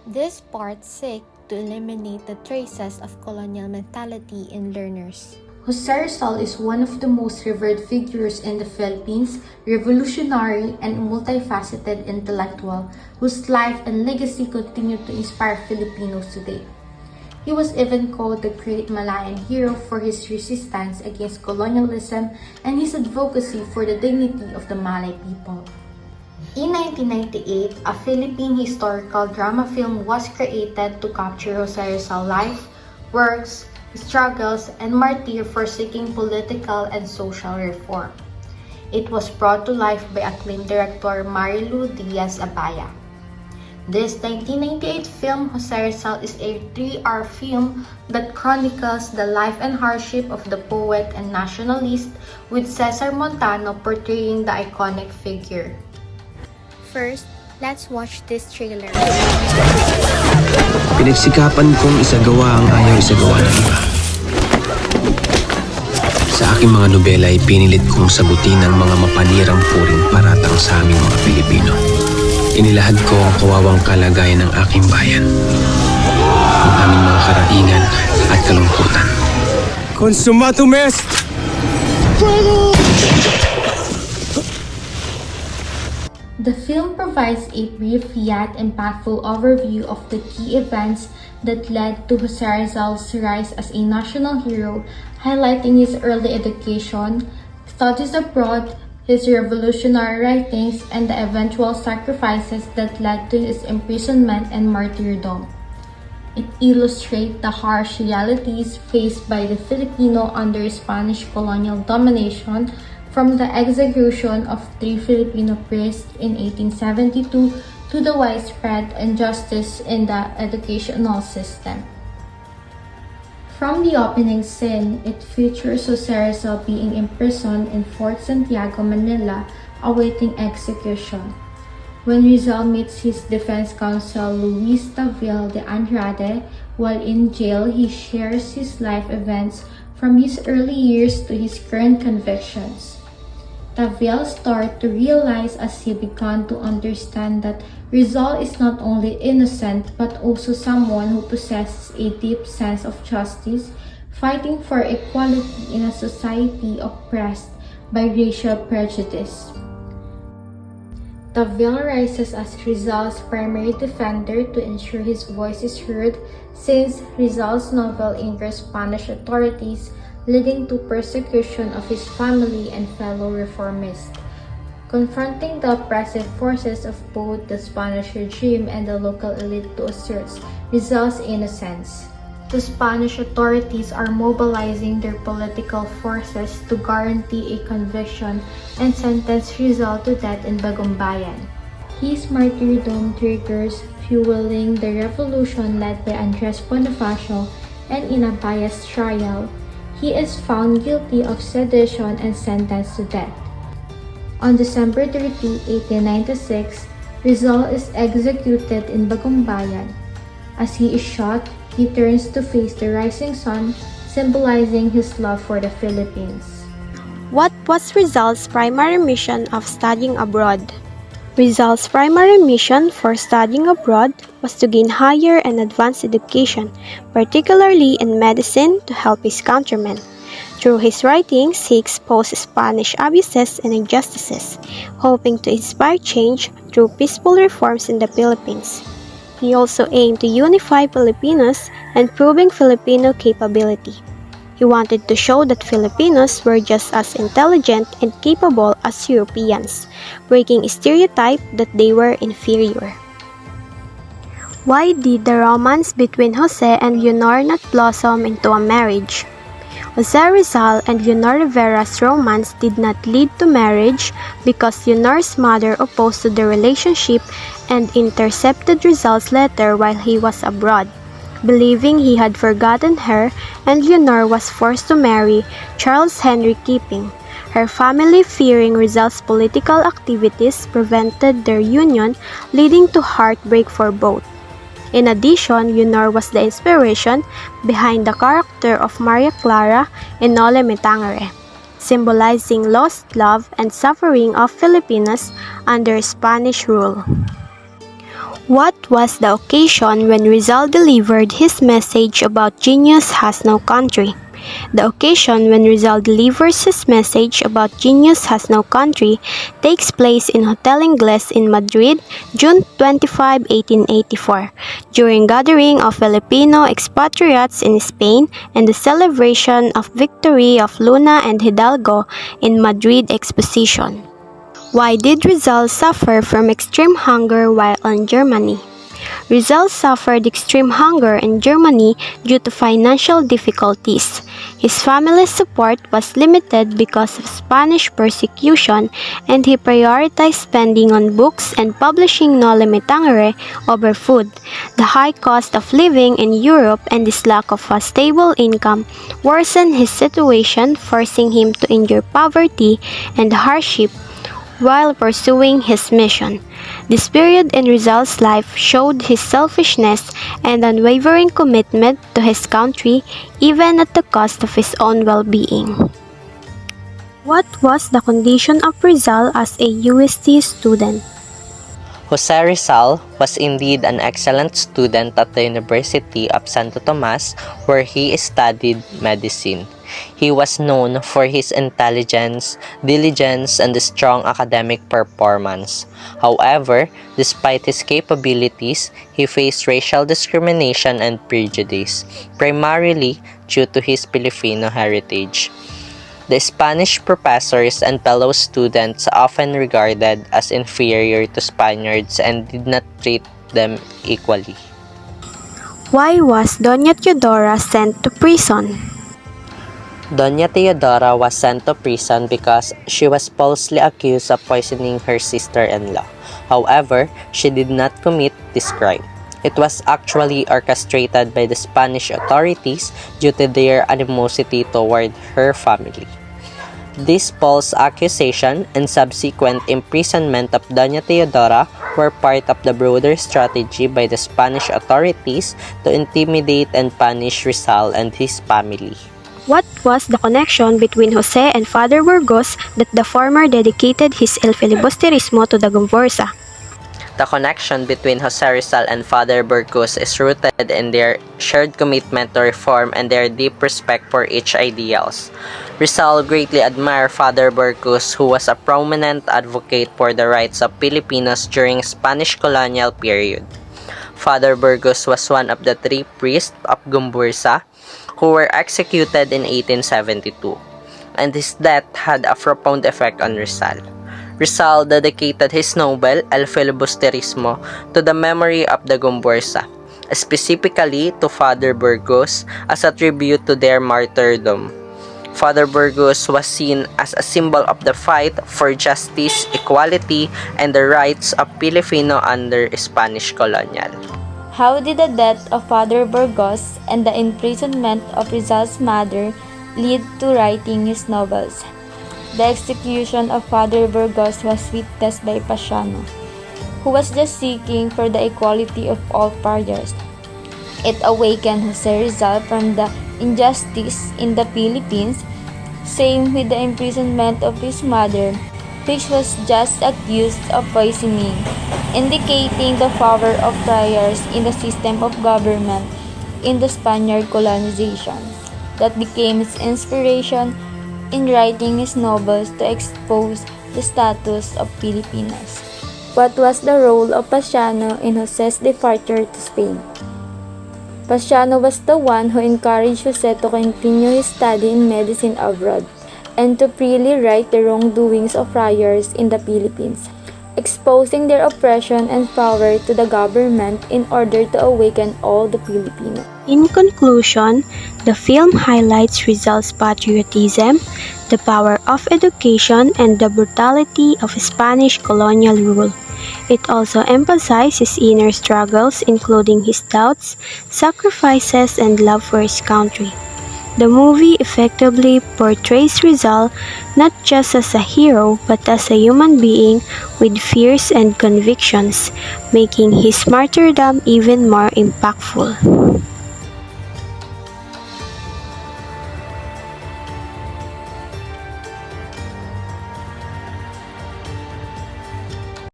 This part seeks to eliminate the traces of colonial mentality in learners. Jose Rizal is one of the most revered figures in the Philippines, revolutionary and multifaceted intellectual whose life and legacy continue to inspire Filipinos today. He was even called the Great Malayan Hero for his resistance against colonialism and his advocacy for the dignity of the Malay people. In 1998, a Philippine historical drama film was created to capture Jose Rizal's life, works, struggles, and martyr for seeking political and social reform. It was brought to life by acclaimed director Marilu Diaz-Abaya. This 1998 film, Jose Rizal, is a 3-hour film that chronicles the life and hardship of the poet and nationalist, with Cesar Montano portraying the iconic figure. First, let's watch this trailer. Pinagsikapan kong isagawa ang ayaw isagawa ng iba. Sa aking mga nobela ay pinilit kong sagutin ang mga mapanirang puring paratang sa aming mga Pilipino. Inilahad ko ang kawawang kalagayan ng aking bayan, ang aming mga karaingan at kalungkutan. Consumatum est! The film provides a brief yet impactful overview of the key events that led to Jose Rizal's rise as a national hero, highlighting his early education, studies abroad, his revolutionary writings, and the eventual sacrifices that led to his imprisonment and martyrdom. It illustrates the harsh realities faced by the Filipino under Spanish colonial domination, from the execution of 3 Filipino priests in 1872 to the widespread injustice in the educational system. From the opening scene, it features Jose Rizal being imprisoned in Fort Santiago, Manila, awaiting execution. When Rizal meets his defense counsel Luis Tavel de Andrade while in jail, he shares his life events from his early years to his current convictions. Tavel started to realize as he began to understand that Rizal is not only innocent but also someone who possesses a deep sense of justice, fighting for equality in a society oppressed by racial prejudice. Tavel rises as Rizal's primary defender to ensure his voice is heard, since Rizal's novel angers Spanish authorities, leading to persecution of his family and fellow reformists. Confronting the oppressive forces of both the Spanish regime and the local elite to assert Rizal's innocence. The Spanish authorities are mobilizing their political forces to guarantee a conviction and sentence Rizal to death in Bagumbayan. His martyrdom triggers fueling the revolution led by Andres Bonifacio, and in a biased trial, he is found guilty of sedition and sentenced to death. On December 30, 1896, Rizal is executed in Bagumbayan. As he is shot, he turns to face the rising sun, symbolizing his love for the Philippines. What was Rizal's primary mission of studying abroad? Rizal's primary mission for studying abroad was to gain higher and advanced education, particularly in medicine, to help his countrymen. Through his writings, he exposed Spanish abuses and injustices, hoping to inspire change through peaceful reforms in the Philippines. He also aimed to unify Filipinos and proving Filipino capability. He wanted to show that Filipinos were just as intelligent and capable as Europeans, breaking a stereotype that they were inferior. Why did the romance between Jose and Leonor not blossom into a marriage? Jose Rizal and Leonor Rivera's romance did not lead to marriage because Leonor's mother opposed to the relationship and intercepted Rizal's letter while he was abroad. Believing he had forgotten her, and Leonor was forced to marry Charles Henry Keeping. Her family, fearing Rizal's political activities, prevented their union, leading to heartbreak for both. In addition, Leonor was the inspiration behind the character of Maria Clara in Noli Me Tangere, symbolizing lost love and suffering of Filipinos under Spanish rule. What was the occasion when Rizal delivered his message about genius has no country? The occasion when Rizal delivers his message about genius has no country takes place in Hotel Ingles in Madrid, June 25, 1884, during gathering of Filipino expatriates in Spain and the celebration of victory of Luna and Hidalgo in Madrid Exposition. Why did Rizal suffer from extreme hunger while in Germany? Rizal suffered extreme hunger in Germany due to financial difficulties. His family's support was limited because of Spanish persecution, and he prioritized spending on books and publishing Noli Me Tangere over food. The high cost of living in Europe and his lack of a stable income worsened his situation, forcing him to endure poverty and hardship while pursuing his mission. This period in Rizal's life showed his selfishness and unwavering commitment to his country, even at the cost of his own well-being. What was the condition of Rizal as a UST student? Jose Rizal was indeed an excellent student at the University of Santo Tomas, where he studied medicine. He was known for his intelligence, diligence, and strong academic performance. However, despite his capabilities, he faced racial discrimination and prejudice, primarily due to his Filipino heritage. The Spanish professors and fellow students often regarded as inferior to Spaniards and did not treat them equally. Why was Doña Teodora sent to prison? Doña Teodora was sent to prison because she was falsely accused of poisoning her sister-in-law. However, she did not commit this crime. It was actually orchestrated by the Spanish authorities due to their animosity toward her family. This false accusation and subsequent imprisonment of Doña Teodora were part of the broader strategy by the Spanish authorities to intimidate and punish Rizal and his family. What was the connection between Jose and Father Burgos that the former dedicated his El Filibusterismo to the Gomburza? The connection between Jose Rizal and Father Burgos is rooted in their shared commitment to reform and their deep respect for each ideals. Rizal greatly admired Father Burgos, who was a prominent advocate for the rights of Filipinos during Spanish colonial period. Father Burgos was one of the 3 priests of Gomburza who were executed in 1872, and his death had a profound effect on Rizal. Rizal dedicated his novel El Filibusterismo to the memory of the Gomburza, specifically to Father Burgos as a tribute to their martyrdom. Father Burgos was seen as a symbol of the fight for justice, equality, and the rights of Filipino under Spanish colonial. How did the death of Father Burgos and the imprisonment of Rizal's mother lead to writing his novels? The execution of Father Burgos was witnessed by Pasiano, who was just seeking for the equality of all pariahs. It awakened Jose Rizal from the injustice in the Philippines. Same with the imprisonment of his mother, which was just accused of poisoning, indicating the power of friars in the system of government in the Spaniard colonization. That became his inspiration in writing his novels to expose the status of Filipinos. What was the role of Pasiano in Jose's departure to Spain? Pasiano was the one who encouraged Jose to continue his study in medicine abroad and to freely write the wrongdoings of friars in the Philippines, exposing their oppression and power to the government in order to awaken all the Filipinos. In conclusion, the film highlights Rizal's patriotism, the power of education, and the brutality of Spanish colonial rule. It also emphasizes his inner struggles, including his doubts, sacrifices, and love for his country. The movie effectively portrays Rizal not just as a hero but as a human being with fears and convictions, making his martyrdom even more impactful.